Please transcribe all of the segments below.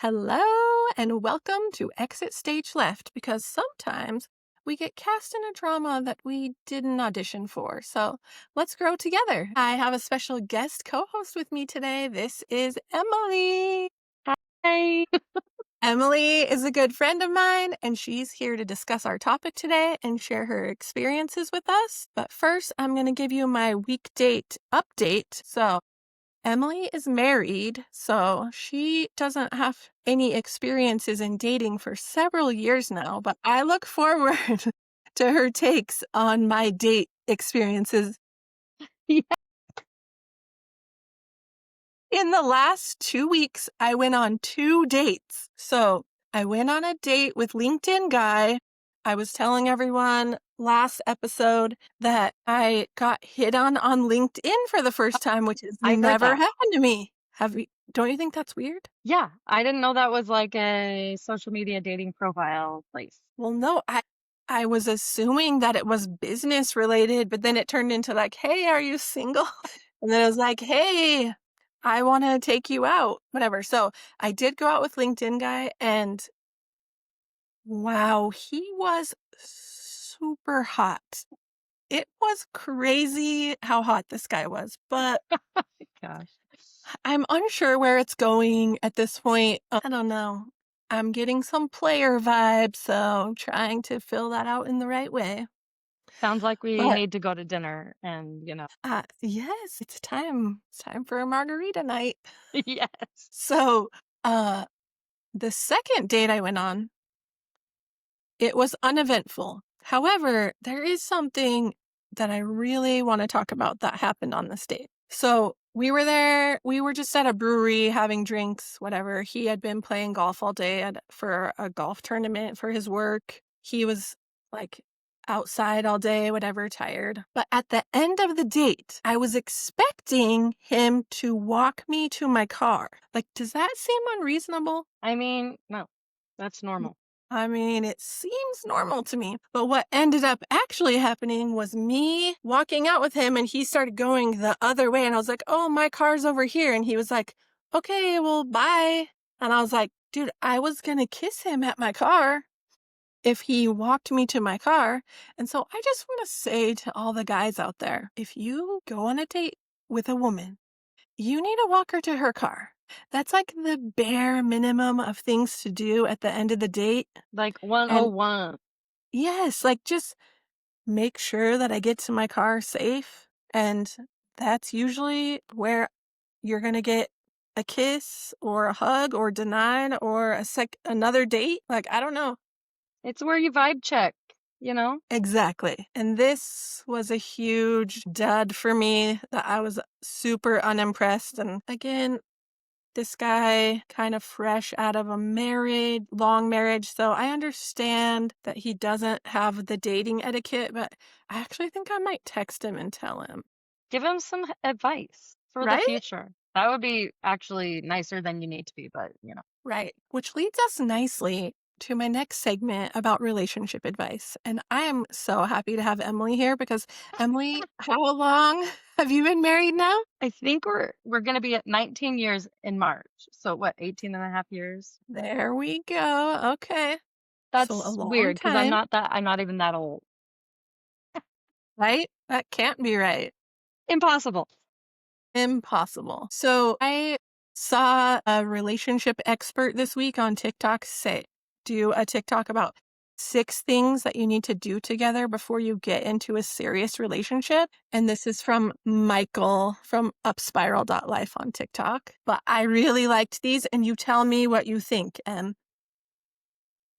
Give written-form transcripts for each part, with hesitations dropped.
Hello and welcome to Exit Stage Left because sometimes we get cast in a drama that we didn't audition for. So let's grow together. I have a special guest co host with me today. This is Emily. Hi. Emily is a good friend of mine, and she's here to discuss our topic today and share her experiences with us. But first, I'm going to give you my week date update. So, Emily is married, so she doesn't have any experiences in dating for several years now, but I look forward to her takes on my date experiences. Yeah. In the last 2 weeks, I went on 2 dates. So I went on a date with LinkedIn guy. I was telling everyone last episode that I got hit on LinkedIn for the first time, which has I heard never that. happened to me. Don't you think that's weird? Yeah, I didn't know that was like a social media dating profile place. Well, no, I was assuming that it was business related, but then it turned into like, "Hey, are you single?" And then it was like, "Hey, I want to take you out," whatever. So I did go out with LinkedIn guy, and wow, he was super hot. It was crazy how hot this guy was, but Gosh. I'm unsure where it's going at this point. I don't know. I'm getting some player vibes, so I'm trying to fill that out in the right way. Sounds like we But need to go to dinner and yes, it's time. It's time for a margarita night. yes. So, uh, the second date I went on, it was uneventful. However, there is something that I really want to talk about that happened on this date. So we were there, we were just at a brewery having drinks, whatever. He had been playing golf all day for a golf tournament for his work. He was like outside all day, whatever, tired. But at the end of the date, I was expecting him to walk me to my car. Like, does that seem unreasonable? I mean, no, that's normal. I mean, it seems normal to me. But what ended up actually happening was me walking out with him and he started going the other way. And I was like, "Oh, my car's over here." And he was like, "Okay, well, bye." And I was like, dude, I was going to kiss him at my car if he walked me to my car. And so I just want to say to all the guys out there, if you go on a date with a woman, you need to walk her to her car. That's like the bare minimum of things to do at the end of the date. Like And 101. yes, like just make sure that I get to my car safe. And that's usually where you're going to get a kiss or a hug or denied or another date. Like, I don't know. It's where you vibe check. Exactly. And this was a huge dud for me that I was super unimpressed. And again, this guy kind of fresh out of a long marriage. So I understand that he doesn't have the dating etiquette, but I actually think I might text him and tell him, Give him some advice for the right? future. That would be actually nicer than you need to be, but. Right. Which leads us nicely to my next segment about relationship advice. And I am so happy to have Emily here because Emily, how long have you been married now? I think we're going to be at 19 years in March. So what, 18 and a half years? There we go. Okay. So a That's long weird because I'm time, not even that old. right? That can't be right. Impossible. Impossible. So I saw a relationship expert this week on TikTok do a TikTok about 6 things that you need to do together before you get into a serious relationship. And this is from Michael from upspiral.life on TikTok. But I really liked these, and you tell me what you think.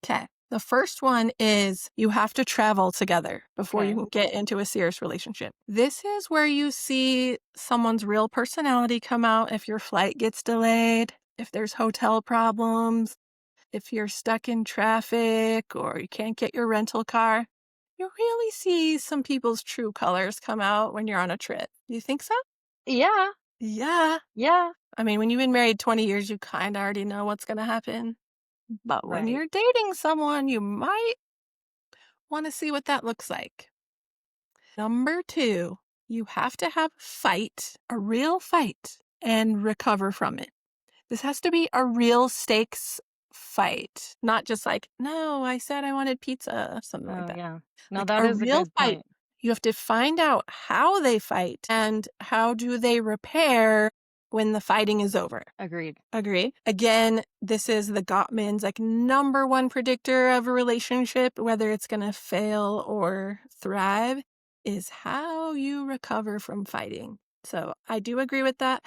Okay. The first one is you have to travel together before you Okay. can get into a serious relationship. This is where you see someone's real personality come out if your flight gets delayed, if there's hotel problems, if you're stuck in traffic or you can't get your rental car. You really see some people's true colors come out when you're on a trip. Do you think so? Yeah. Yeah. Yeah. I mean, when you've been married 20 years, you kind of already know what's going to happen. But when Right. you're dating someone, you might want to see what that looks like. Number 2, you have to have a fight, a real fight, and recover from it. This has to be a real stakes fight, not just like, "No, I said I wanted pizza," something like Oh, that. yeah. No, Like that a is a real good fight. point. You have to find out how they fight and how do they repair when the fighting is over. Agreed. Agree. Again, this is the Gottman's like number one predictor of a relationship, whether it's going to fail or thrive, is how you recover from fighting. So I do agree with that.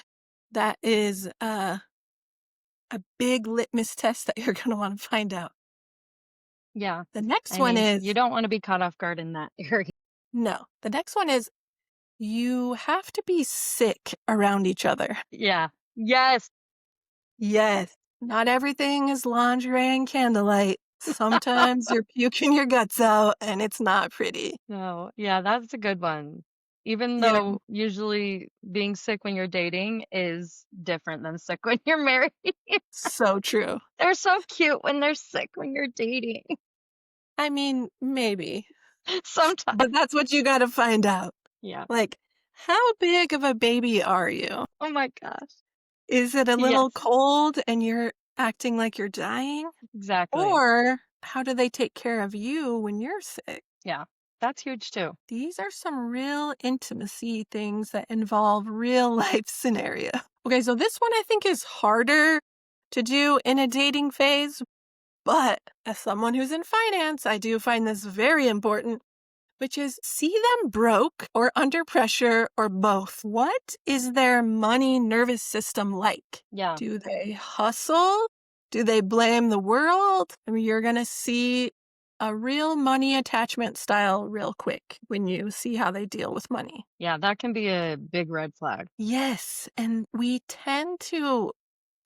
That is a big litmus test that you're going to want to find out. Yeah. The next I one mean, you is don't want to be caught off guard in that area. no. The next one is you have to be sick around each other. Yeah. Yes. Yes. Not everything is lingerie and candlelight. Sometimes you're puking your guts out and it's not pretty. No. Yeah, that's a good one. Even Yeah, though usually being sick when you're dating is different than sick when you're married. so true. They're so cute when they're sick when you're dating. I mean, maybe, Sometimes. but that's what you got to find out. Yeah. Like, how big of a baby are you? Oh my gosh. Is it a little Yes, cold and you're acting like you're dying? exactly. Or how do they take care of you when you're sick? Yeah. That's huge too. These are some real intimacy things that involve real life scenario. Okay, so this one I think is harder to do in a dating phase, but as someone who's in finance, I do find this very important, which is see them broke or under pressure or both. What is their money nervous system like? Yeah. Do they hustle? Do they blame the world? I mean, you're going to see a real money attachment style real quick when you see how they deal with money. Yeah, that can be a big red flag. Yes, and we tend to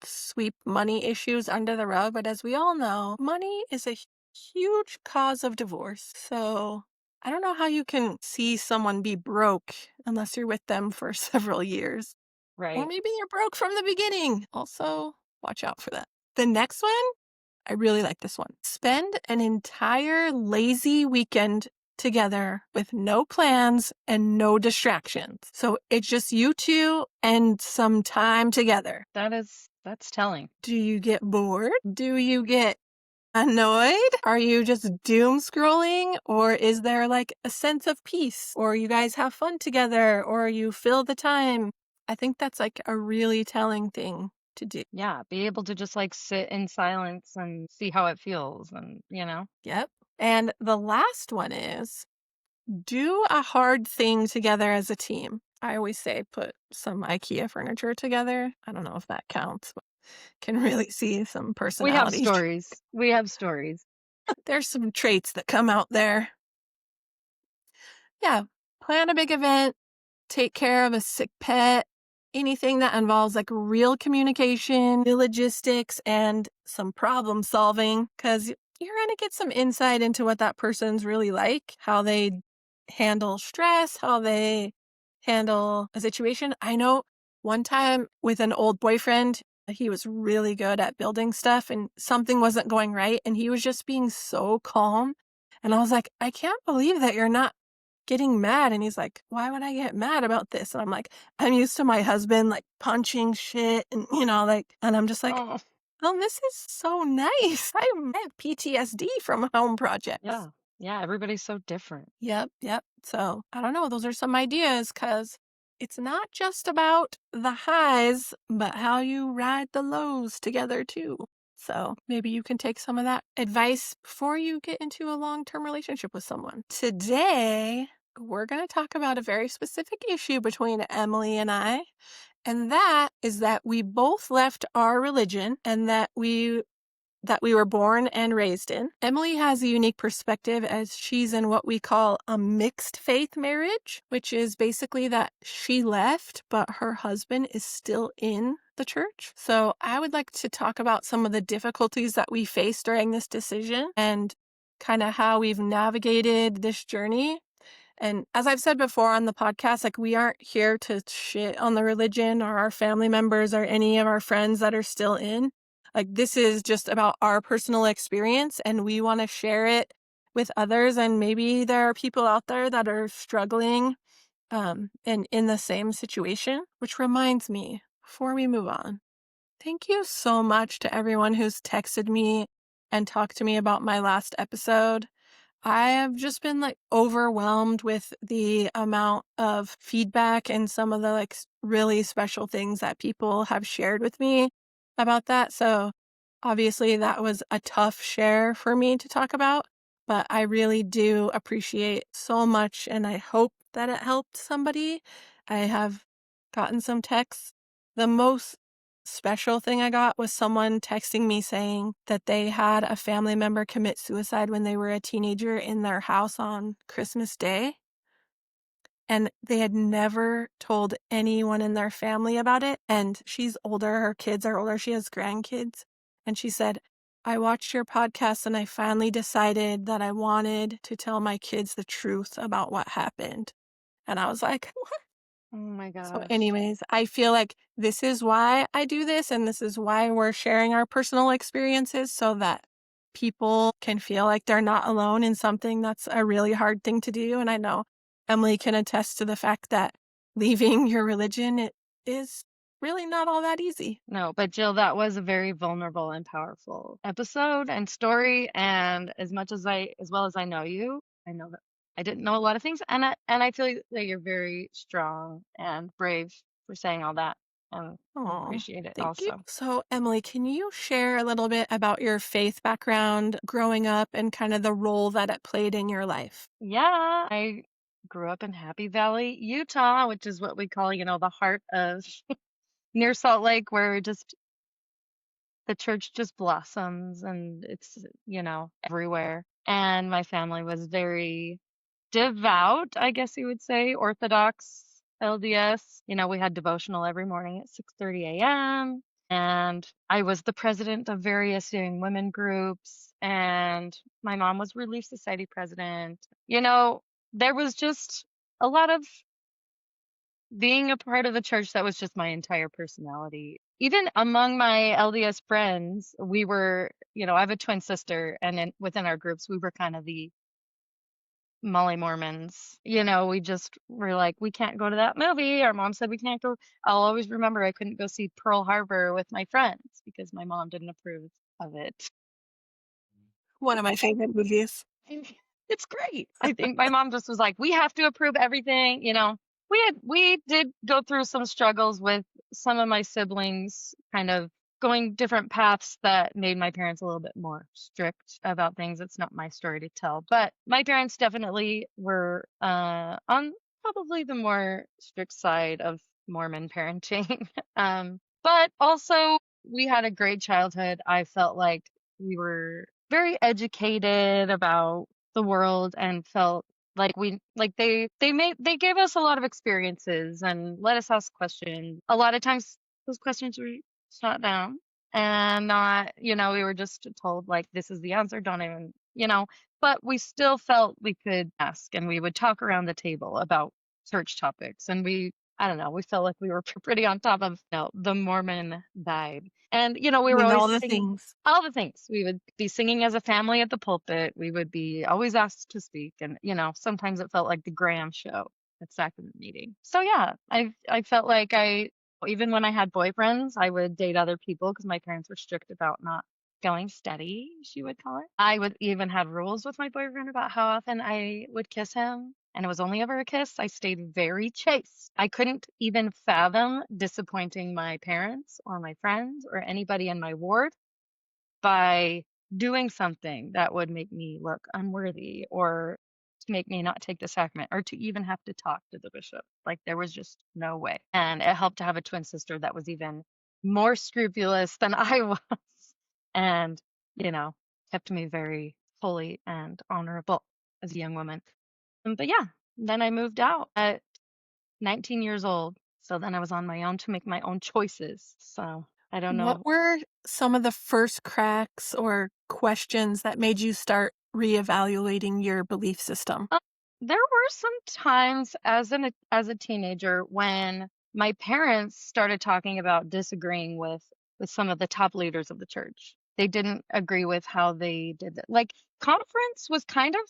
sweep money issues under the rug, but as we all know, money is a huge cause of divorce. So I don't know how you can see someone be broke unless you're with them for several years. Or Right. maybe you're broke from the beginning. Also, watch out for that. The next one, I really like this one. Spend an entire lazy weekend together with no plans and no distractions. So it's just you two and some time together. That's telling. Do you get bored? Do you get annoyed? Are you just doom scrolling? Or is there like a sense of peace? Or you guys have fun together? Or you fill the time? I think that's like a really telling thing to do. Yeah, be able to just like sit in silence and see how it feels and. Yep. And the last one is do a hard thing together as a team. I always say put some IKEA furniture together. I don't know if that counts, but can really see some We have personality. stories. We have stories. There's some traits that come out there. Yeah, plan a big event, take care of a sick pet, anything that involves like real communication, real logistics, and some problem solving, because you're going to get some insight into what that person's really like, how they handle stress, how they handle a situation. I know one time with an old boyfriend, he was really good at building stuff and something wasn't going right. And he was just being so calm. And I was like, I can't believe that you're not getting mad. And he's like, why would I get mad about this? And I'm like, I'm used to my husband like punching shit and, and I'm just like, Oh, oh, this is so nice. I have PTSD from home projects. yeah. Yeah, everybody's so different. Yep, yep. So I don't know. Those are some ideas because it's not just about the highs, but how you ride the lows together too. So maybe you can take some of that advice before you get into a long-term relationship with someone. Today, we're going to talk about a very specific issue between Emily and I. And that is that we both left our religion and that we were born and raised in. Emily has a unique perspective as she's in what we call a mixed faith marriage, which is basically that she left, but her husband is still in the church. So I would like to talk about some of the difficulties that we faced during this decision and kind of how we've navigated this journey. And as I've said before on the podcast, like we aren't here to shit on the religion or our family members or any of our friends that are still in. Like this is just about our personal experience and we want to share it with others. And maybe there are people out there that are struggling and in the same situation, which reminds me before we move on, Thank you so much to everyone who's texted me and talked to me about my last episode. I have just been like overwhelmed with the amount of feedback and some of the really special things that people have shared with me about that. So obviously that was a tough share for me to talk about, but I really do appreciate so much and I hope that it helped somebody. I have gotten some texts. The most special thing I got was someone texting me saying that they had a family member commit suicide when they were a teenager in their house on Christmas Day, and they had never told anyone in their family about it. And she's older, her kids are older, she has grandkids. And she said, I watched your podcast and I finally decided that I wanted to tell my kids the truth about what happened. And I was like, Oh my so gosh. anyways, I feel like this is why I do this, and this is why we're sharing our personal experiences so that people can feel like they're not alone in something that's a really hard thing to do, and I know Emily can attest to the fact that leaving your religion it is really not all that easy. No, but Jill, that was a very vulnerable and powerful episode and story. And as well as I know you, I know that I didn't know a lot of things, and I feel that you're very strong and brave for saying all that, and Oh, appreciate it thank you. also. So, Emily, can you share a little bit about your faith background growing up and kind of the role that it played in your life? Yeah, I grew up in Happy Valley, Utah, which is what we call, the heart of near Salt Lake, where just the church just blossoms and it's, everywhere. And my family was very devout, I guess you would say, Orthodox LDS. We had devotional every morning at 6:30 a.m. And I was the president of various young women groups, and my mom was Relief Society president. There was just a lot of being a part of the church. That was just my entire personality. Even among my LDS friends, we were, I have a twin sister, and within our groups, we were kind of the Molly Mormons. We just were like, we can't go to that movie. Our mom said we can't go. I'll always remember I couldn't go see Pearl Harbor with my friends because my mom didn't approve of it. One of my favorite movies. And it's great. I think my mom just was like, we have to approve everything. We did go through some struggles with some of my siblings kind of going different paths that made my parents a little bit more strict about things. It's not my story to tell, but my parents definitely were on probably the more strict side of Mormon parenting. But also we had a great childhood. I felt like we were very educated about the world and felt like they gave us a lot of experiences and let us ask questions. A lot of times those questions were shot down and not, we were just told like this is the answer, don't even, but we still felt we could ask and we would talk around the table about church topics, and I don't know, we felt like we were pretty on top of, the Mormon vibe. And we were Doing always all the singing things. all the things. We would be singing as a family at the pulpit. We would be always asked to speak. And, sometimes it felt like the Graham show at sacrament meeting. So yeah, I felt like even when I had boyfriends, I would date other people because my parents were strict about not going steady, she would call it. I would even have rules with my boyfriend about how often I would kiss him. And it was only ever a kiss. I stayed very chaste. I couldn't even fathom disappointing my parents or my friends or anybody in my ward by doing something that would make me look unworthy or to make me not take the sacrament or to even have to talk to the bishop. Like there was just no way. And it helped to have a twin sister that was even more scrupulous than I was and, you know, kept me very holy and honorable as a young woman. But yeah, then I moved out at 19 years old. So then I was on my own to make my own choices. So I don't What know. were some of the first cracks or questions that made you start reevaluating your belief system? Um, there were some times as a teenager when my parents started talking about disagreeing with some of the top leaders of the church. They didn't agree with how they did it. Like conference was kind of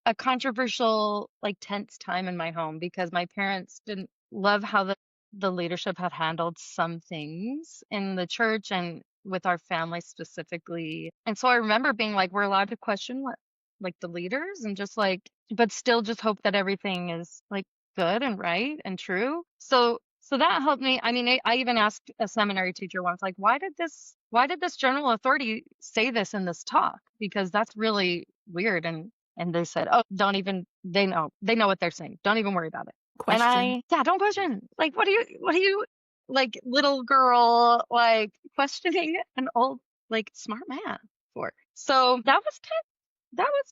a controversial, like tense time in my home because my parents didn't love how the leadership had handled some things in the church and with our family specifically. And so I remember being like, we're allowed to question what, like, the leaders, and just like, but still just hope that everything is like good and right and true. So that helped me. I mean, I even asked a seminary teacher once, like, why did this general authority say this in this talk? Because that's really weird. And they said, oh, don't even, they know what they're saying. Don't even worry about it. And Question. yeah, don't question. Like, what are you, like, little girl, like, questioning an old, like, smart man for? So that was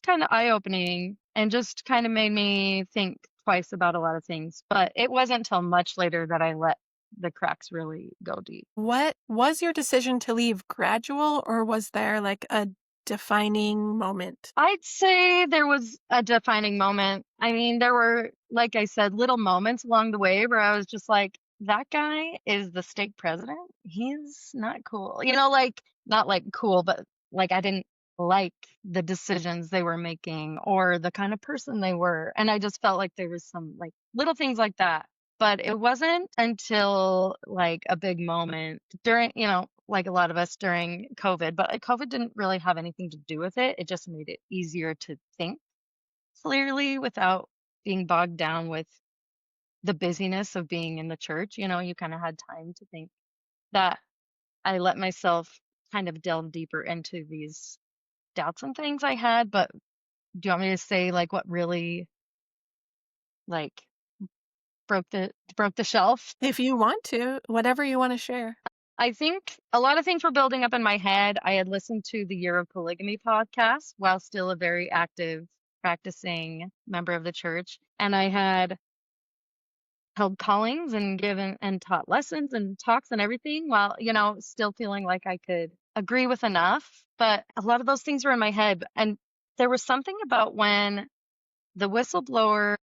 kind of eye-opening, and just kind of made me think twice about a lot of things. But it wasn't until much later that I let the cracks really go deep. What was your decision to leave gradual, or was there like a defining moment? I'd say there was a defining moment. I mean, there were, like I said, little moments along the way where I was just like, that guy is the stake president. He's not cool. Like, not like cool, but like I didn't like the decisions they were making or the kind of person they were. And I just felt like there was some like little things like that. But it wasn't until like a big moment during, like a lot of us during COVID, but COVID didn't really have anything to do with it. It just made it easier to think clearly without being bogged down with the busyness of being in the church. You kind of had time to think. That I let myself kind of delve deeper into these doubts and things I had. But do you want me to say like what really, like, broke the shelf? If you want to, whatever you want to share. I think a lot of things were building up in my head. I had listened to the Year of Polygamy podcast while still a very active practicing member of the church. And I had held callings and given and taught lessons and talks and everything while, still feeling like I could agree with enough. But a lot of those things were in my head. And there was something about when the whistleblower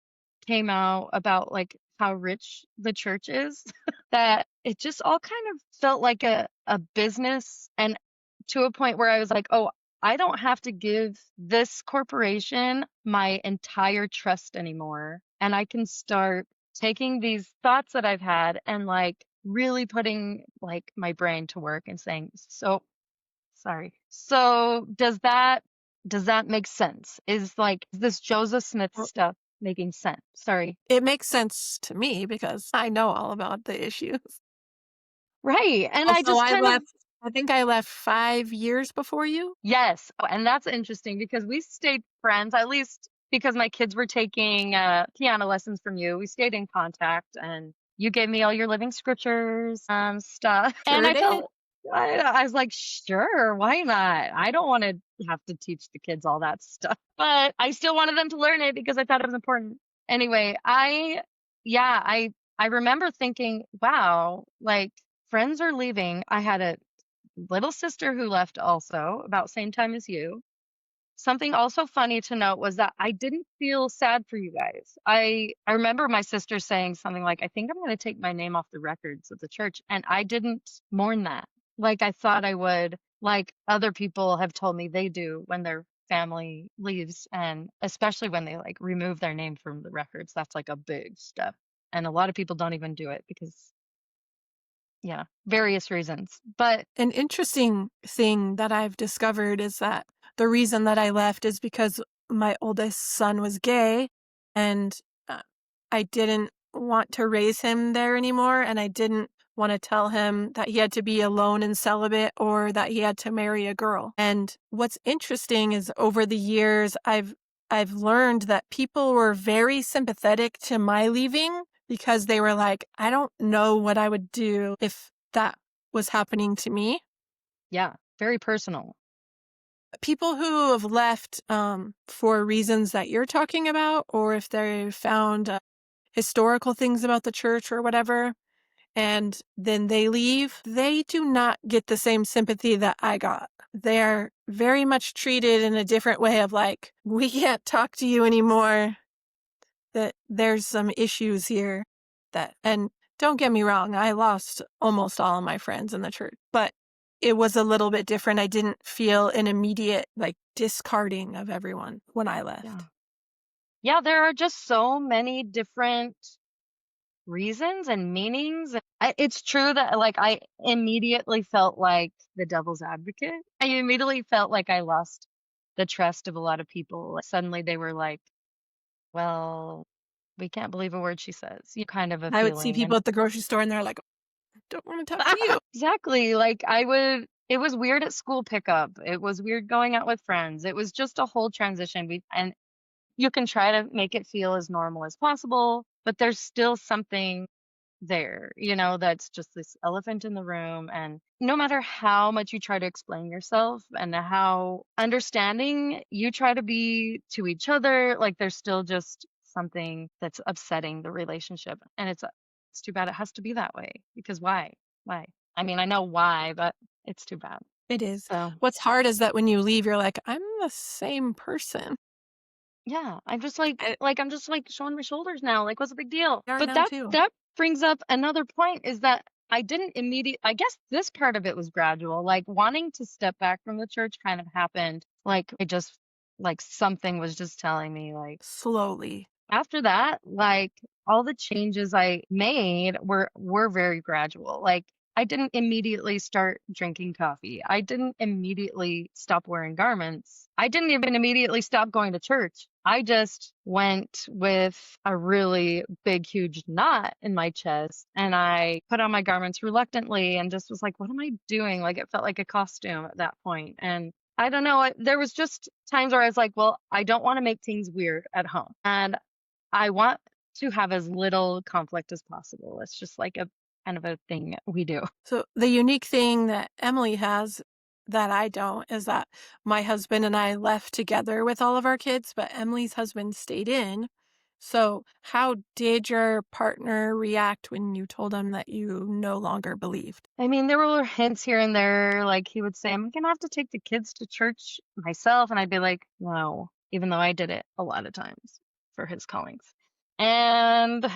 came out about like how rich the church is that it just all kind of felt like a business, and to a point where I was like, oh, I don't have to give this corporation my entire trust anymore. And I can start taking these thoughts that I've had and like really putting like my brain to work and saying, so sorry. So does that make sense? Is like this Joseph Smith Well, stuff making sense? Sorry. it makes sense to me because I know all about the issues. Right. And I Also, just kind of, I think I left 5 years before you. yes. Oh, and that's interesting because we stayed friends, at least because my kids were taking piano lessons from you. We stayed in contact, and you gave me all your living scriptures stuff. And Sure I did. felt, I was like, sure, why not? I don't want to have to teach the kids all that stuff, but I still wanted them to learn it because I thought it was important. Anyway, yeah, I remember thinking, wow, like, friends are leaving. I had a little sister who left also about same time as you. Something also funny to note was that I didn't feel sad for you guys. I remember my sister saying something like, I think I'm going to take my name off the records of the church, and I didn't mourn that like I thought I would, like other people have told me they do when their family leaves, and especially when they like remove their name from the records. That's like a big step. And a lot of people don't even do it because, yeah, various reasons. But An interesting thing that I've discovered is that the reason that I left is because my oldest son was gay, and uh, I didn't want to raise him there anymore, and I didn't want to tell him that he had to be alone and celibate or that he had to marry a girl. And what's interesting is over the years I've learned that people were very sympathetic to my leaving because they were like, I don't know what I would do if that was happening to me. yeah, very personal. People who have left for reasons that you're talking about, or if they found historical things about the church or whatever, and then they leave, they do not get the same sympathy that I got. They're very much treated in a different way of like, we can't talk to you anymore, that there's some issues here that, and don't get me wrong, I lost almost all of my friends in the church, but it was a little bit different. I didn't feel an immediate like discarding of everyone when I Yeah. left. Yeah, there are just so many different reasons and meanings. It's true that like I immediately felt like the devil's advocate. I immediately felt like I lost the trust of a lot of people. Like, suddenly they were like, well, we can't believe a word she says. You kind of a I would see feeling. people And at the grocery store and they're like, "Don't wanna talk to you." exactly. Like it was weird at school pickup. It was weird going out with friends. It was just a whole transition. And you can try to make it feel as normal as possible, but there's still something there, that's just this elephant in the room. And no matter how much you try to explain yourself and how understanding you try to be to each other, like there's still just something that's upsetting the relationship. And it's too bad it has to be that way because why? Why? I mean, I know why, but it's too bad. It is. So, What's hard is that when you leave, you're like, "I'm the same person. yeah, I I'm just like showing my shoulders now. Like, what's the big deal? are But now that too." that brings up another point is that I didn't immediate I guess this part of it was gradual. Like wanting to step back from the church kind of happened. Like it just like something was just telling me like Slowly. after that, like all the changes I made were very gradual. Like I didn't immediately start drinking coffee. I didn't immediately stop wearing garments. I didn't even immediately stop going to church. I just went with a really big, huge knot in my chest and I put on my garments reluctantly and just was like, what am I doing? Like it felt like a costume at that point. And I don't know. There was just times where I was like, well, I don't want to make things weird at home. And I want to have as little conflict as possible. It's just like a kind of a thing we do. So, the unique thing that Emily has that I don't is that my husband and I left together with all of our kids, but Emily's husband stayed in. So, how did your partner react when you told him that you no longer believed? I mean, there were hints here and there. Like he would say, I'm going to have to take the kids to church myself. And I'd be like, no, even though I did it a lot of times for his callings. And,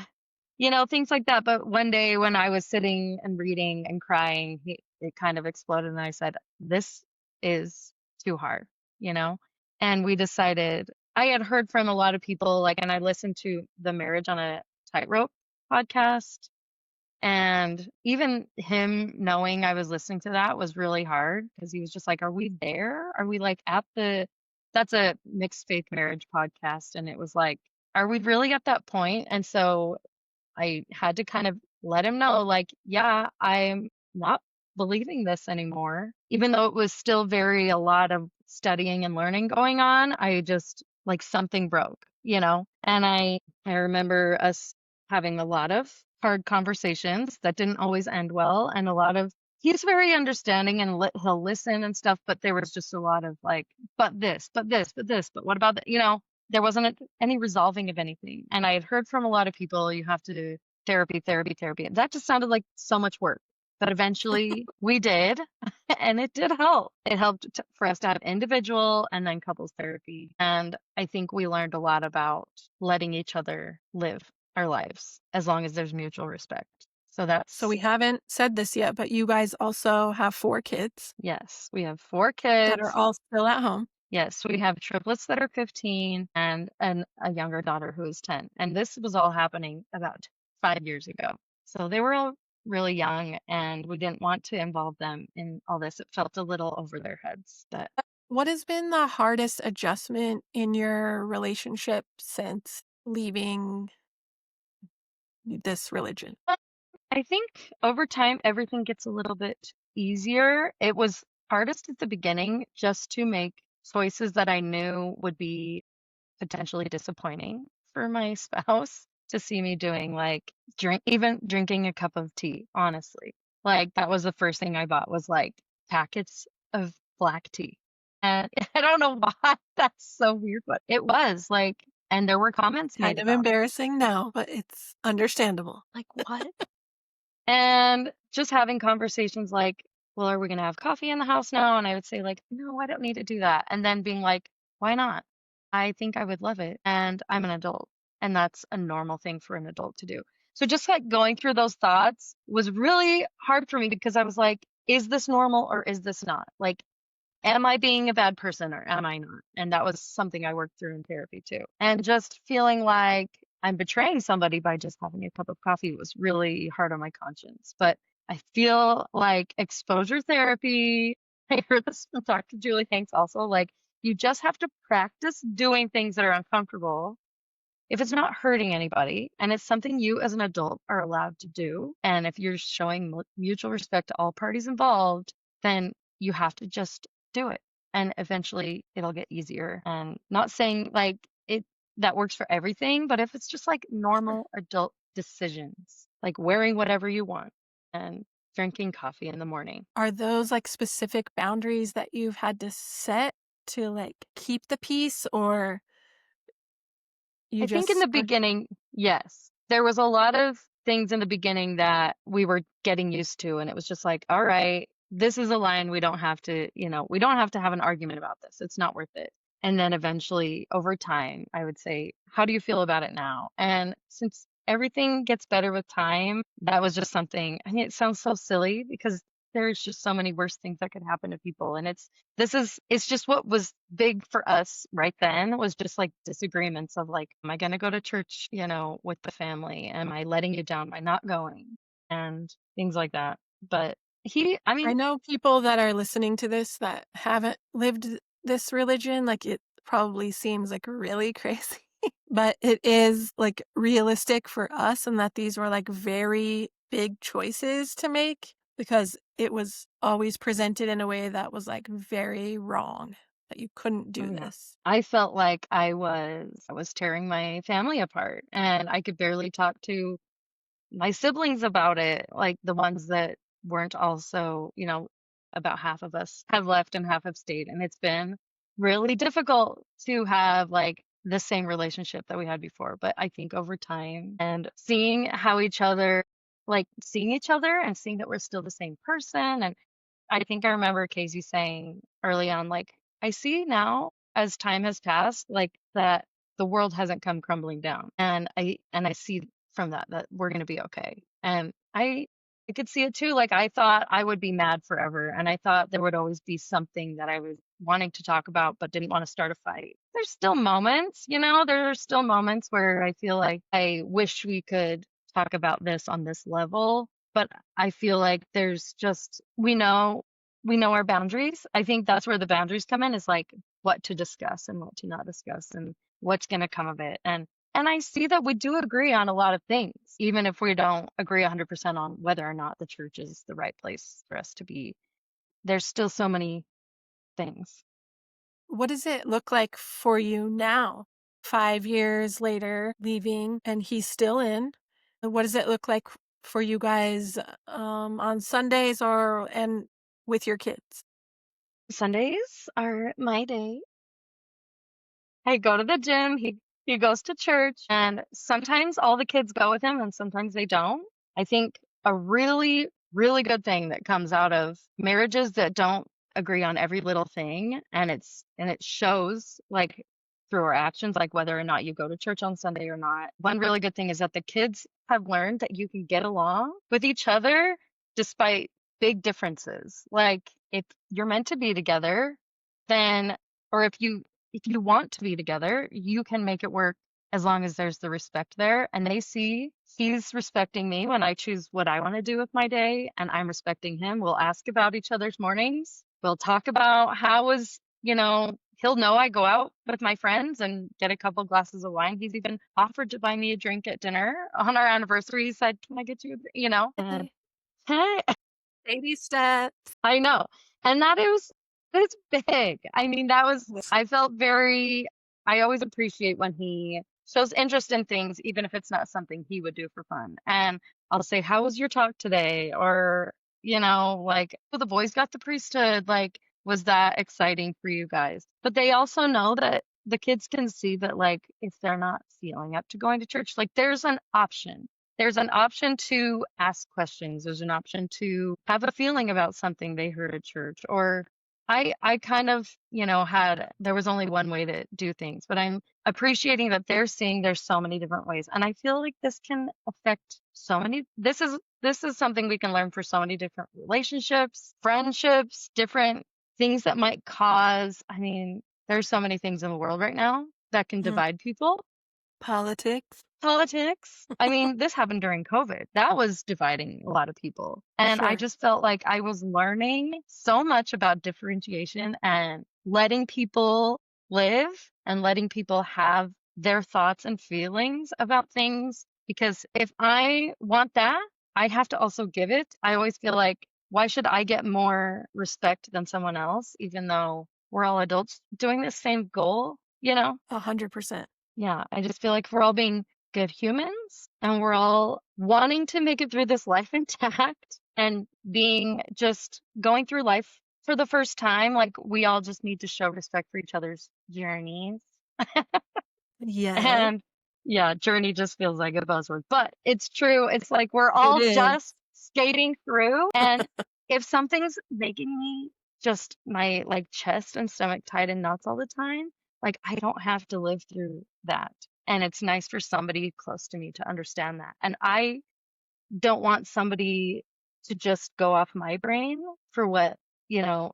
things like that. But one day when I was sitting and reading and crying, it kind of exploded. And I said, this is too hard, you know? And we decided, I had heard from a lot of people, like, and I listened to the Marriage on a Tightrope podcast, and even him knowing I was listening to that was really hard because he was just like, are we there? Are we like at that's a mixed faith marriage podcast. And it was like, are we really at that point? And so I had to kind of let him know, like, yeah, I'm not believing this anymore. Even though it was still very a lot of studying and learning going on, I just like something broke. And I remember us having a lot of hard conversations that didn't always end well, and a lot of he's very understanding and he'll listen and stuff, but there was just a lot of like, but this, but this, but this, but what about that? There wasn't any resolving of anything. And I had heard from a lot of people, you have to do therapy, therapy, therapy. That just sounded like so much work. But eventually we did, and it did help. It helped for us to have individual and then couples therapy. And I think we learned a lot about letting each other live our lives as long as there's mutual respect. So So, that's, we haven't said this yet, but you guys also have 4 kids yes, we have 4 that are kids. all still at home. Yes, we have triplets that are 15 and a younger daughter who is 10. And this was all happening about 5 years ago. So they were all really young and we didn't want to involve them in all this. It felt a little over their heads. But What has been the hardest adjustment in your relationship since leaving this religion? I think over time, everything gets a little bit easier. It was hardest at the beginning just to make choices that I knew would be potentially disappointing for my spouse to see me doing, like even drinking a cup of tea, honestly. Like that was the first thing I bought was like packets of black tea. And I don't know why that's so weird, but it was like, and there were comments made Kind of about it. embarrassing now, but it's understandable. Like, what? And just having conversations like, well, are we going to have coffee in the house now? And I would say, like, no, I don't need to do that. And then being like, why not? I think I would love it. And I'm an adult. And that's a normal thing for an adult to do. So just like going through those thoughts was really hard for me because I was like, is this normal or is this not? Like, am I being a bad person or am I not? And that was something I worked through in therapy too. And just feeling like I'm betraying somebody by just having a cup of coffee was really hard on my conscience. But I feel like exposure therapy, I heard this from Dr. Julie Hanks also, like you just have to practice doing things that are uncomfortable if it's not hurting anybody and it's something you as an adult are allowed to do, and if you're showing mutual respect to all parties involved, then you have to just do it. And eventually it'll get easier. And not saying like it that works for everything, but if it's just like Sure. normal adult decisions, like wearing whatever you want and drinking coffee in the morning. Are those, like, specific boundaries that you've had to set to, like, keep the peace, or you I think in the just are beginning, yes. There was a lot of things in the beginning that we were getting used to, and it was just like, all right, this is a line we don't have to, we don't have to have an argument about this. It's not worth it. And then eventually, over time, I would say, how do you feel about it now? And since everything gets better with time, that was just something, I mean, it sounds so silly because there's just so many worse things that could happen to people. And it's just what was big for us right then was just like disagreements of like, am I going to go to church, with the family? Am I letting you down by not going? And things like that. But I I mean, know people that are listening to this that haven't lived this religion, like, it probably seems, like, really crazy, but it is, like, realistic for us, and that these were, like, very big choices to make because it was always presented in a way that was, like, very wrong, that you couldn't oh do yeah. this. I felt like I was tearing my family apart and I could barely talk to my siblings about it, like the ones that weren't also, about half of us have left and half have stayed. And it's been really difficult to have like the same relationship that we had before. But I think over time and seeing each other and seeing that we're still the same person. And I think I remember Casey saying early on, like, I see now as time has passed, like that the world hasn't come crumbling down. And I see from that we're gonna be okay. And I could see it too. Like I thought I would be mad forever. And I thought there would always be something that I was wanting to talk about but didn't want to start a fight. There's still moments, there are still moments where I feel like I wish we could talk about this on this level, but I feel like there's just we know our boundaries. I think that's where the boundaries come in is like what to discuss and what to not discuss and what's going to come of it. And I see that we do agree on a lot of things, even if we don't agree 100% on whether or not the church is the right place for us to be. There's still so many things. What does it look like for you now, 5 years later, leaving, and he's still in? What does it look like for you guys, on Sundays and with your kids? Sundays are my day. I go to the gym, he goes to church, and sometimes all the kids go with him and sometimes they don't. I think a really, really good thing that comes out of marriages that don't agree on every little thing and it shows like through our actions, like whether or not you go to church on Sunday or not. One really good thing is that the kids have learned that you can get along with each other despite big differences. Like if you're meant to be together, then or if you want to be together, you can make it work as long as there's the respect there. And they see he's respecting me when I choose what I want to do with my day, and I'm respecting him. We'll ask about each other's mornings. We'll talk about he'll know I go out with my friends and get a couple glasses of wine. He's even offered to buy me a drink at dinner on our anniversary. He said, "Can I get you a And Hey, hey, baby steps. I know. And that's big. I mean, I felt I always appreciate when he shows interest in things, even if it's not something he would do for fun. And I'll say, how was your talk today? Or, like, oh, the boys got the priesthood. Like, was that exciting for you guys? But they also know that the kids can see that, like, if they're not feeling up to going to church, like, there's an option to ask questions. There's an option to have a feeling about something they heard at church. Or I kind of, there was only one way to do things, but I'm appreciating that they're seeing there's so many different ways. And I feel like this can affect this is something we can learn for so many different relationships, friendships, different things that might cause, I mean, there's so many things in the world right now that can Mm, divide people. politics. Politics. I mean, this happened during COVID. That was dividing a lot of people. And I Sure. just felt like I was learning so much about differentiation and letting people live and letting people have their thoughts and feelings about things. Because if I want that, I have to also give it. I always feel like, why should I get more respect than someone else, even though we're all adults doing the same goal, you know? 100%. Yeah, I just feel like we're all being good humans and we're all wanting to make it through this life intact and being just going through life for the first time. Like we all just need to show respect for each other's journeys. Yes, And yeah, journey just feels like a buzzword, but it's true. It's like we're it all is. just skating through. And if something's making me just my like chest and stomach tied in knots all the time, like I don't have to live through that. And it's nice for somebody close to me to understand that. And I don't want somebody to just go off my brain for what, you know,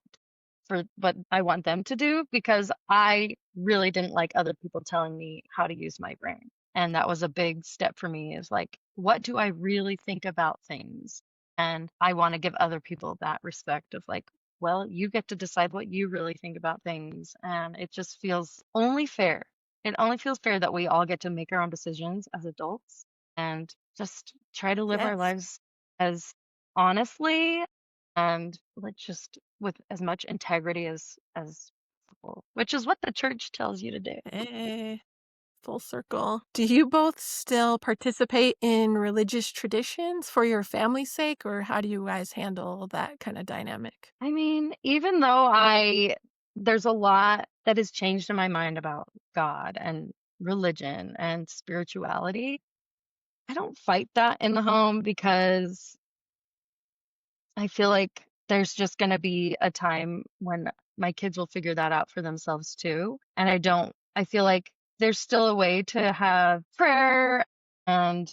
for what I want them to do because I really didn't like other people telling me how to use my brain. And that was a big step for me is like, what do I really think about things? And I want to give other people that respect of like, well, you get to decide what you really think about things. And it just feels only fair. It only feels fair that we all get to make our own decisions as adults and just try to live our Yes. lives as honestly and let's just with as much integrity as possible, which is what the church tells you to do. Hey, full circle. Do you both still participate in religious traditions for your family's sake, or how do you guys handle that kind of dynamic? I mean, even though I there's a lot that has changed in my mind about God and religion and spirituality, I don't fight that in the home because I feel like there's just going to be a time when my kids will figure that out for themselves too. And I feel like there's still a way to have prayer and,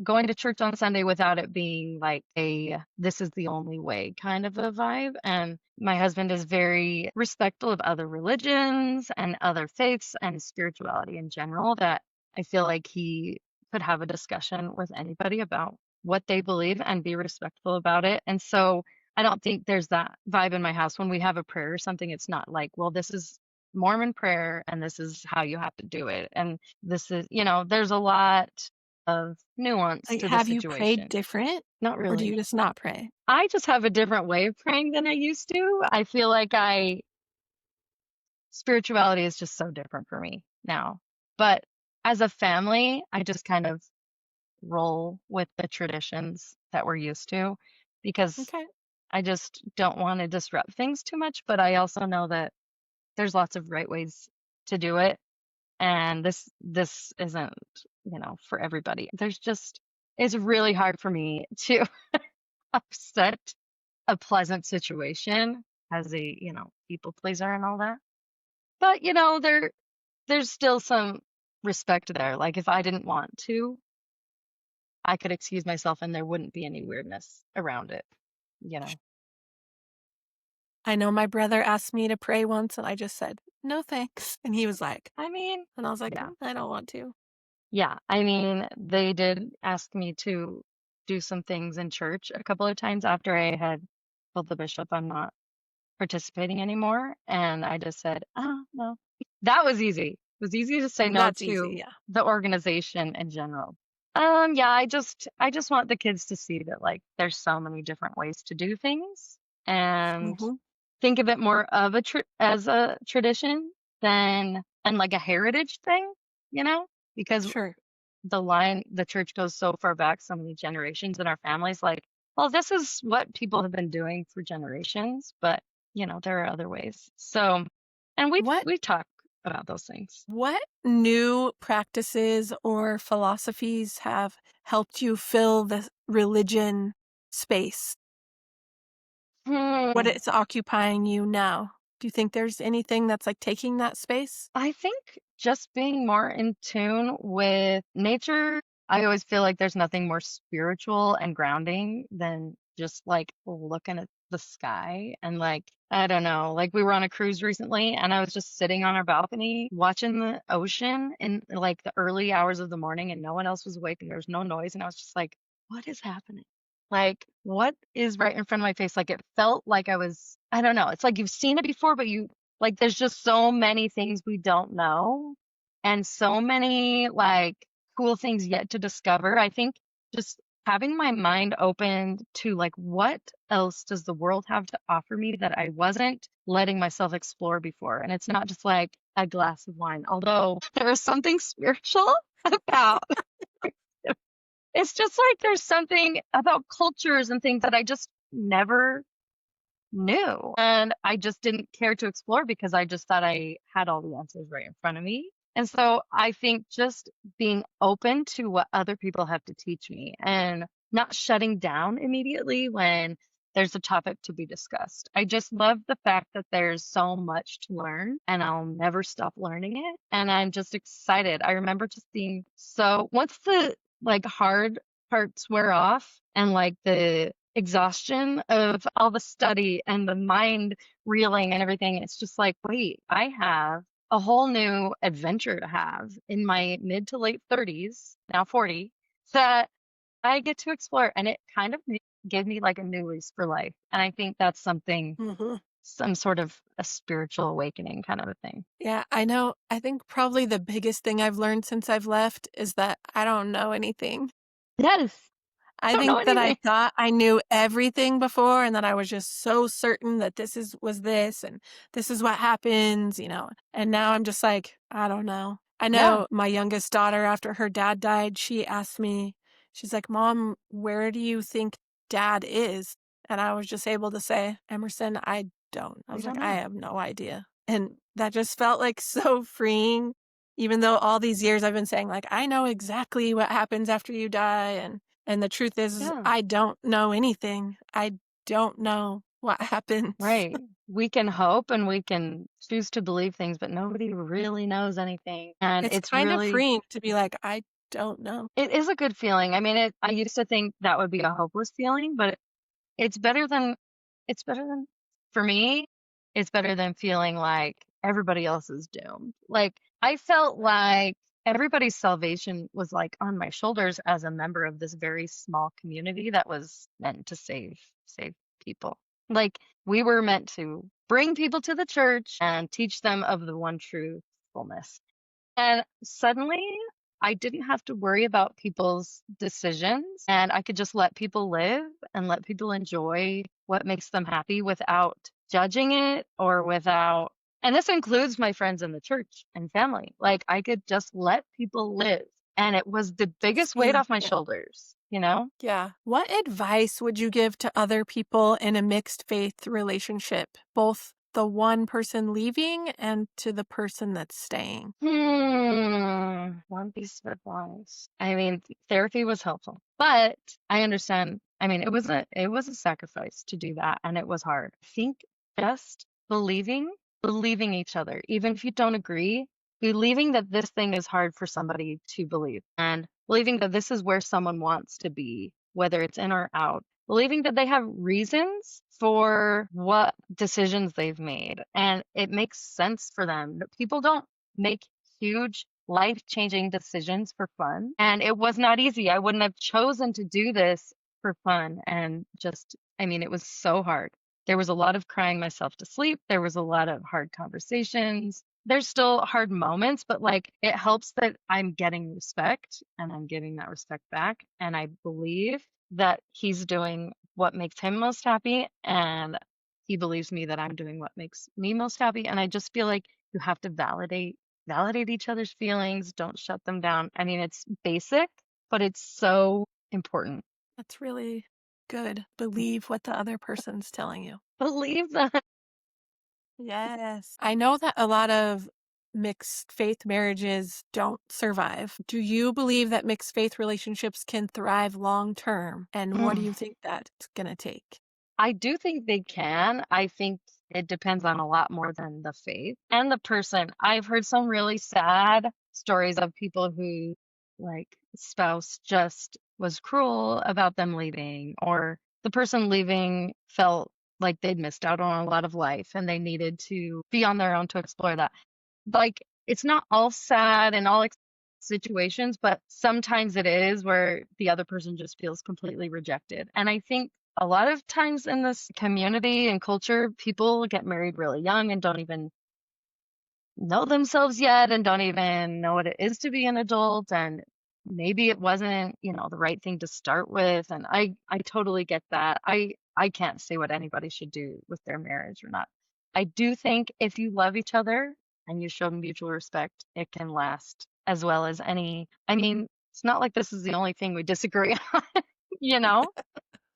going to church on Sunday without it being like this is the only way kind of a vibe. And my husband is very respectful of other religions and other faiths and spirituality in general that I feel like he could have a discussion with anybody about what they believe and be respectful about it. And so I don't think there's that vibe in my house when we have a prayer or something. It's not like, well, this is Mormon prayer and this is how you have to do it. And this is, there's a lot of nuance Like, to the have you prayed situation. different, Not or do you really. just not pray? I just have a different way of praying than I used to. I feel like spirituality is just so different for me now. But as a family, I just kind of roll with the traditions that we're used to because Okay. I just don't want to disrupt things too much, but I also know that there's lots of right ways to do it and this isn't, for everybody. It's really hard for me to upset a pleasant situation as a, people pleaser and all that. But, there's still some respect there. Like if I didn't want to, I could excuse myself and there wouldn't be any weirdness around it, you know. I know my brother asked me to pray once, and I just said, "No, thanks." And he was like I mean, and I was like, yeah. I don't want to." Yeah, I mean, they did ask me to do some things in church a couple of times after I had told the bishop I'm not participating anymore, and I just said, "Oh, no." That was easy. It was easy to say no That's easy, to yeah. the organization in general. Yeah, I just want the kids to see that like there's so many different ways to do things and Mhm. think of it more of as a tradition than and like a heritage thing, because Sure. the church goes so far back, so many generations in our families, like, well, this is what people have been doing for generations, but there are other ways. So, and we What we talk about those things. what new practices or philosophies have helped you fill the religion space? What Hmm. is occupying you now? Do you think there's anything that's, like, taking that space? I think just being more in tune with nature, I always feel like there's nothing more spiritual and grounding than just like looking at the sky and like I don't know. Like we were on a cruise recently and I was just sitting on our balcony watching the ocean in like the early hours of the morning and no one else was awake and there was no noise. And I was just like, what is happening? Like, what is right in front of my face? Like it felt like I don't know. It's like you've seen it before, but like, there's just so many things we don't know and so many like cool things yet to discover. I think just having my mind open to like what else does the world have to offer me that I wasn't letting myself explore before. And it's not just like a glass of wine, although there is something spiritual about it's just like there's something about cultures and things that I just never new. And I just didn't care to explore because I just thought I had all the answers right in front of me. And so I think just being open to what other people have to teach me and not shutting down immediately when there's a topic to be discussed. I just love the fact that there's so much to learn and I'll never stop learning it. And I'm just excited. I remember just being so, once the like hard parts wear off and like the exhaustion of all the study and the mind reeling and everything. It's just like, wait, I have a whole new adventure to have in my mid to late 30s, now 40, that I get to explore. And it kind of gave me like a new lease for life. And I think that's something, Mhm. some sort of a spiritual awakening kind of a thing. Yeah, I know. I think probably the biggest thing I've learned since I've left is that I don't know anything. Yes. I Don't know think that I anything. thought I knew everything before and that I was just so certain that was this and this is what happens, and now I'm just like, I don't know. I Yeah. know my youngest daughter, after her dad died, she asked me, she's like, Mom, where do you think dad is? And I was just able to say, Emerson, I don't. I We was don't like, I know. have no idea. And that just felt like so freeing, even though all these years I've been saying, like, I know exactly what happens after you die. And the truth is, Yeah. I don't know anything. I don't know what happens. Right. We can hope and we can choose to believe things, but nobody really knows anything. And It's it's kind of really, freeing to be like, I don't know. it is a good feeling. I mean, I used to think that would be a hopeless feeling, but it's better than, it's better than, for me, it's better than feeling like everybody else is doomed. Like, I felt like everybody's salvation was like on my shoulders as a member of this very small community that was meant to save people. Like, we were meant to bring people to the church and teach them of the one true fullness. And suddenly, I didn't have to worry about people's decisions and I could just let people live and let people enjoy what makes them happy without judging it or without, and this includes my friends in the church and family. Like I could just let people live. And it was the Just biggest weight be, off my yeah. shoulders, you know? Yeah. What advice would you give to other people in a mixed faith relationship, both the one person leaving and to the person that's staying? One piece of advice. I mean, therapy was helpful, but I understand. I mean, it was a sacrifice to do that, and it was hard. I think just believing each other, even if you don't agree, believing that this thing is hard for somebody to believe, and believing that this is where someone wants to be, whether it's in or out. Believing that they have reasons for what decisions they've made, and it makes sense for them. People don't make huge life-changing decisions for fun. And it was not easy. I wouldn't have chosen to do this for fun and just, I mean, it was so hard. There was a lot of crying myself to sleep. There was a lot of hard conversations. There's still hard moments, but like it helps that I'm getting respect and I'm giving that respect back. And I believe that he's doing what makes him most happy. And he believes me that I'm doing what makes me most happy. And I just feel like you have to validate each other's feelings, don't shut them down. I mean, it's basic, but it's so important. That's really good. Believe what the other person's telling you. Believe that. Yes. I know that a lot of mixed faith marriages don't survive. Do you believe that mixed faith relationships can thrive long term? And what do Mm. you think that's going to take? I do think they can. I think it depends on a lot more than the faith and the person. I've heard some really sad stories of people who, like, spouse just was cruel about them leaving, or the person leaving felt like they'd missed out on a lot of life and they needed to be on their own to explore that. Like, it's not all sad in all situations, but sometimes it is where the other person just feels completely rejected. And I think a lot of times in this community and culture, people get married really young and don't even know themselves yet and don't even know what it is to be an adult, and maybe it wasn't, the right thing to start with, and I totally get that. I can't say what anybody should do with their marriage or not. I do think if you love each other and you show mutual respect, it can last as well as any. I mean, it's not like this is the only thing we disagree on, you know?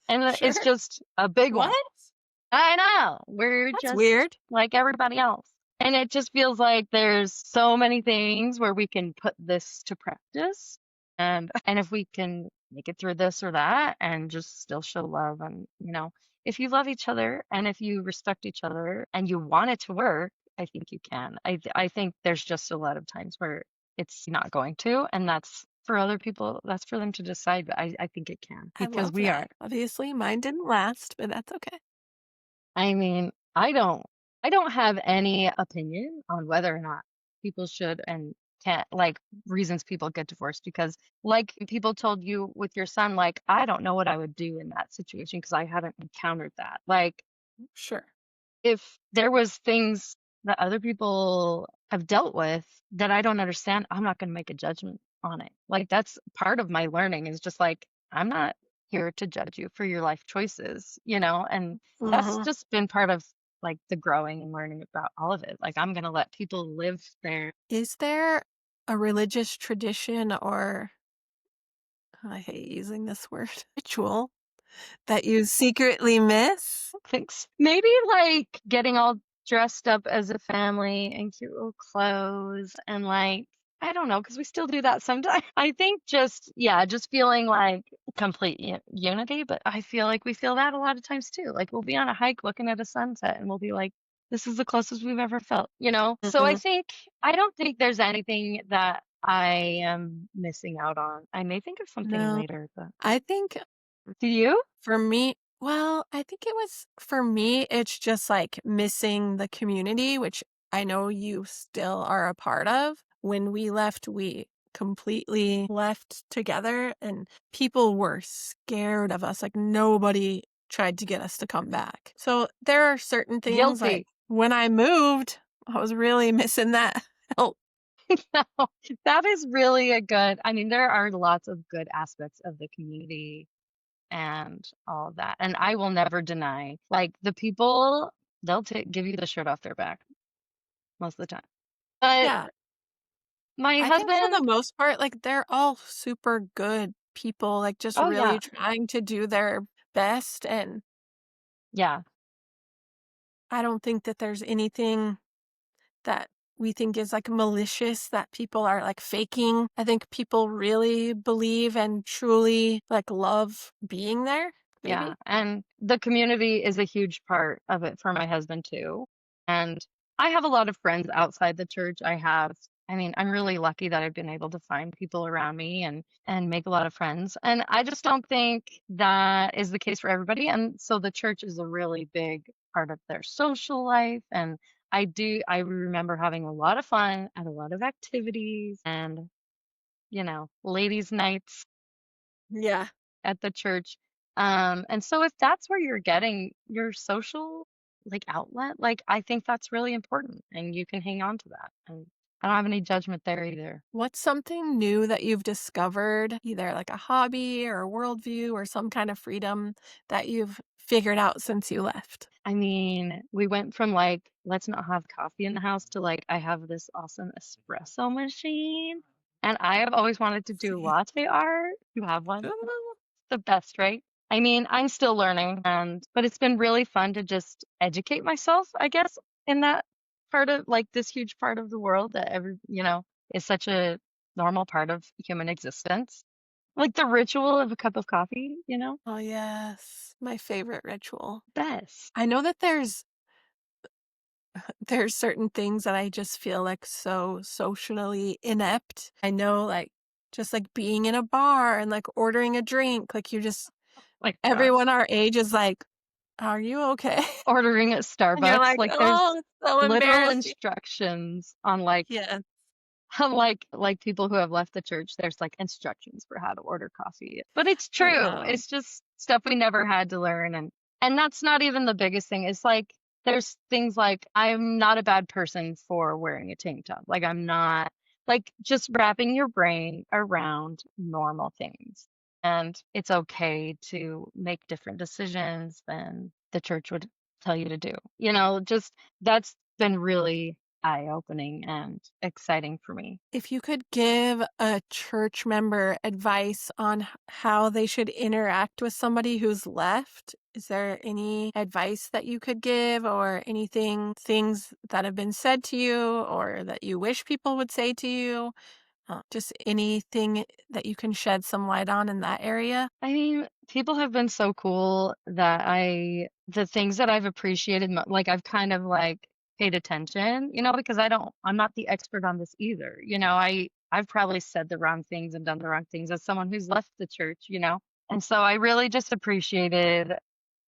And Sure. it's just a big What? one. I know. We're That's just weird. like everybody else. And it just feels like there's so many things where we can put this to practice. And if we can make it through this or that and just still show love, and if you love each other and if you respect each other and you want it to work, I think you can. I think there's just a lot of times where it's not going to, and that's for other people, that's for them to decide, but I think it can I because love we are. that. Obviously, mine didn't last, but that's okay. I mean, I don't have any opinion on whether or not people should and can't, like, reasons people get divorced, because like people told you with your son, like, I don't know what I would do in that situation because I haven't encountered that. Like, Sure. if there was things that other people have dealt with that I don't understand, I'm not going to make a judgment on it. Like, that's part of my learning, is just like, I'm not here to judge you for your life choices, and that's Mhm. just been part of like the growing and learning about all of it. Like, I'm going to let people live their Is there a religious tradition or I hate using this word, ritual that you secretly miss? things. Maybe like getting all dressed up as a family in cute little clothes and like, I don't know, because we still do that sometimes. I think just, yeah, just feeling like complete unity, but I feel like we feel that a lot of times too. Like, we'll be on a hike looking at a sunset and we'll be like, this is the closest we've ever felt? So Mhm. I don't think there's anything that I am missing out on. I may think of something No. later, but I think do you? for me, well, I think it was for me, it's just like missing the community, which I know you still are a part of. When we left, we completely left together and people were scared of us. Like nobody tried to get us to come back. So there are certain things like Guilty. when I moved, I was really missing that help. No, that is really a good, I mean, there are lots of good aspects of the community and all of that. And I will never deny, like, the people, they'll give you the shirt off their back most of the time. But Yeah. my I think for the husband, most part, like, they're all super good people, like, just oh really yeah, trying to do their best, and yeah, I don't think that there's anything that we think is, like, malicious that people are, like, faking. I think people really believe and truly, like, love being there, yeah. maybe? And the community is a huge part of it for my husband too. And I have a lot of friends outside the church. I mean, I'm really lucky that I've been able to find people around me and make a lot of friends. And I just don't think that is the case for everybody. And so the church is a really big part of their social life. And I remember having a lot of fun at a lot of activities and, ladies' nights Yeah. at the church. And so if that's where you're getting your social, like, outlet, like, I think that's really important and you can hang on to that. And I don't have any judgment there either. What's something new that you've discovered, either like a hobby or a worldview or some kind of freedom that you've figured out since you left? I mean, we went from like, let's not have coffee in the house to like, I have this awesome espresso machine. And I have always wanted to do See. latte art. You have one? The best, right? I mean, I'm still learning, but it's been really fun to just educate myself, I guess, in that part of like this huge part of the world that is such a normal part of human existence. Like the ritual of a cup of coffee, Oh, yes. My favorite ritual. best. I know that there's certain things that I just feel like so socially inept. I know like just like being in a bar and like ordering a drink, like you just My gosh. everyone our age is like, Are you okay? ordering at And you're Starbucks. like, Like, there's "Oh, it's so literal embarrassing." instructions on, like, Yes. like people who have left the church, there's, like, instructions for how to order coffee. But it's I true. know. It's just stuff we never had to learn, and that's not even the biggest thing. It's like, there's things like, I'm not a bad person for wearing a tank top. Like, I'm not like, just wrapping your brain around normal things. And it's okay to make different decisions than the church would tell you to do. Just that's been really eye-opening and exciting for me. If you could give a church member advice on how they should interact with somebody who's left, is there any advice that you could give or things that have been said to you or that you wish people would say to you? Just anything that you can shed some light on in that area? I mean, people have been so cool that the things that I've appreciated, like, I've kind of, like, paid attention, because I'm not the expert on this either. I've probably said the wrong things and done the wrong things as someone who's left the church. And so I really just appreciated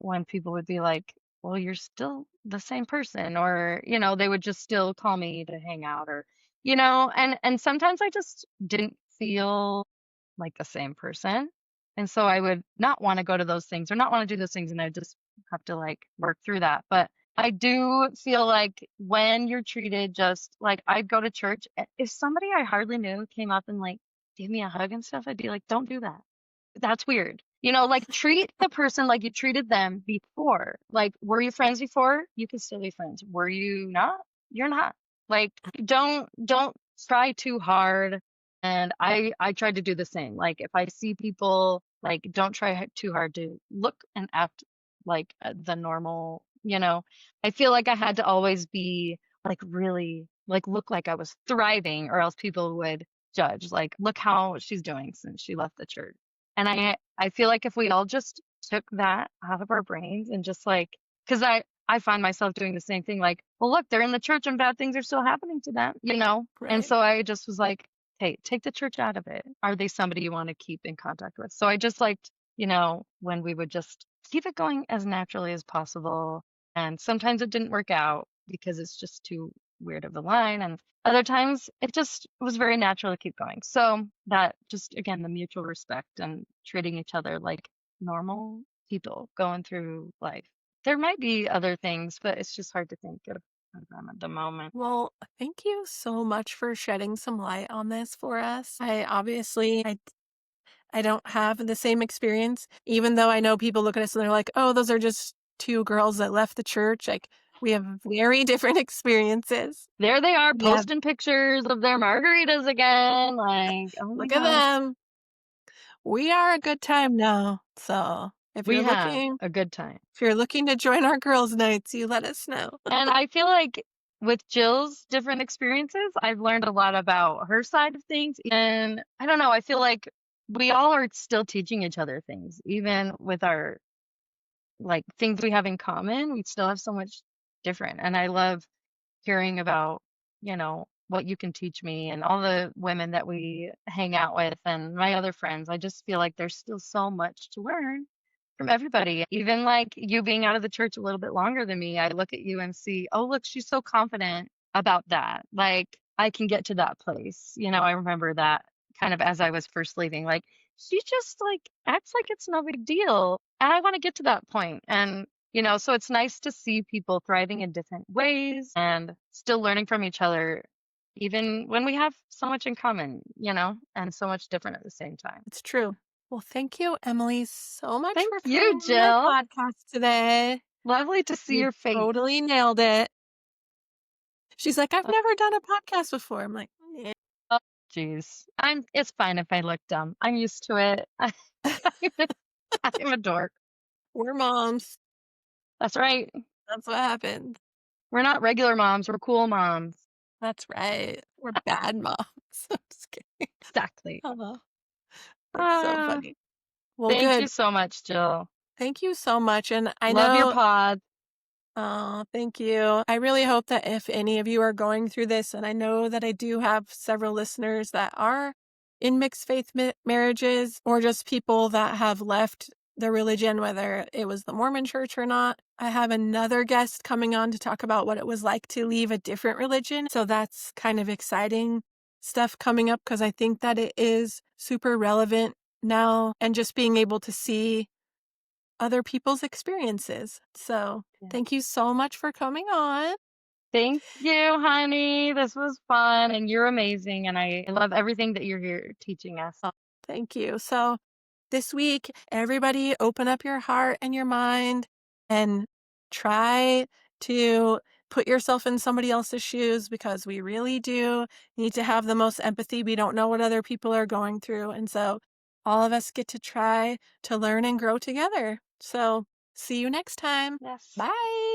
when people would be like, well, you're still the same person, or, they would just still call me to hang out, or, and sometimes I just didn't feel like the same person. And so I would not want to go to those things or not want to do those things. And I just have to, like, work through that. But I do feel like when you're treated just like, I'd go to church, if somebody I hardly knew came up and, like, gave me a hug and stuff, I'd be like, don't do that. That's weird. Like, treat the person like you treated them before. Like, were you friends before? You can still be friends. Were you not? You're not. Like, don't try too hard. And I tried to do the same. Like, if I see people, like, don't try too hard to look and act like the normal. I feel like I had to always be, like, really, like, look like I was thriving, or else people would judge. Like, look how she's doing since she left the church. And I feel like if we all just took that out of our brains and just, like, because I find myself doing the same thing, like, well, look, they're in the church and bad things are still happening to them. And Right. so I just was like, hey, take the church out of it. Are they somebody you want to keep in contact with? So I just liked, when we would just keep it going as naturally as possible. And sometimes it didn't work out because it's just too weird of a line. And other times it just was very natural to keep going. So that just, again, the mutual respect and treating each other like normal people going through life. There might be other things, but it's just hard to think of them at the moment. Well, thank you so much for shedding some light on this for us. I don't have the same experience, even though I know people look at us and they're like, "Oh, those are just two girls that left the church." Like, we have very different experiences. There they are We have posting pictures of their margaritas again. Like, oh my Look at gosh, them. We are a good time now. So, we have a good time. if you're looking to join our girls' nights, you let us know. And I feel like with Jill's different experiences, I've learned a lot about her side of things. And I don't know, I feel like we all are still teaching each other things, even with our, like, things we have in common. We still have so much different. And I love hearing about, what you can teach me and all the women that we hang out with and my other friends. I just feel like there's still so much to learn from everybody. Even, like, you being out of the church a little bit longer than me, I look at you and see, oh, look, she's so confident about that. Like, I can get to that place. I remember that kind of as I was first leaving. Like, she just, like, acts like it's no big deal. And I want to get to that point. And so it's nice to see people thriving in different ways and still learning from each other, even when we have so much in common, and so much different at the same time. It's true. Well, thank you, Emily, so much Thank for you, coming on my Jill. podcast today. Lovely to see You your face. totally nailed it. She's like, "I've Oh, never done a podcast before." I'm like, "Yeah." oh, geez. It's fine if I look dumb. I'm used to it. I'm a dork. We're moms. That's right. That's what happened. We're not regular moms. We're cool moms. That's right. We're bad moms. I'm just kidding. Exactly. Oh, that's so Ah, funny. Well, thank you good. so much, Jill. Thank you so much. And I Love your know, pod. oh, thank you. I really hope that if any of you are going through this, and I know that I do have several listeners that are in mixed faith marriages or just people that have left the religion, whether it was the Mormon church or not. I have another guest coming on to talk about what it was like to leave a different religion. So that's kind of exciting stuff coming up because I think that it is super relevant now and just being able to see other people's experiences. So Yeah. thank you so much for coming on. Thank you, honey. This was fun and you're amazing. And I love everything that you're here teaching us. Oh, thank you. So this week, everybody open up your heart and your mind and try to put yourself in somebody else's shoes because we really do need to have the most empathy. We don't know what other people are going through. And so all of us get to try to learn and grow together. So see you next time. Yes. Bye.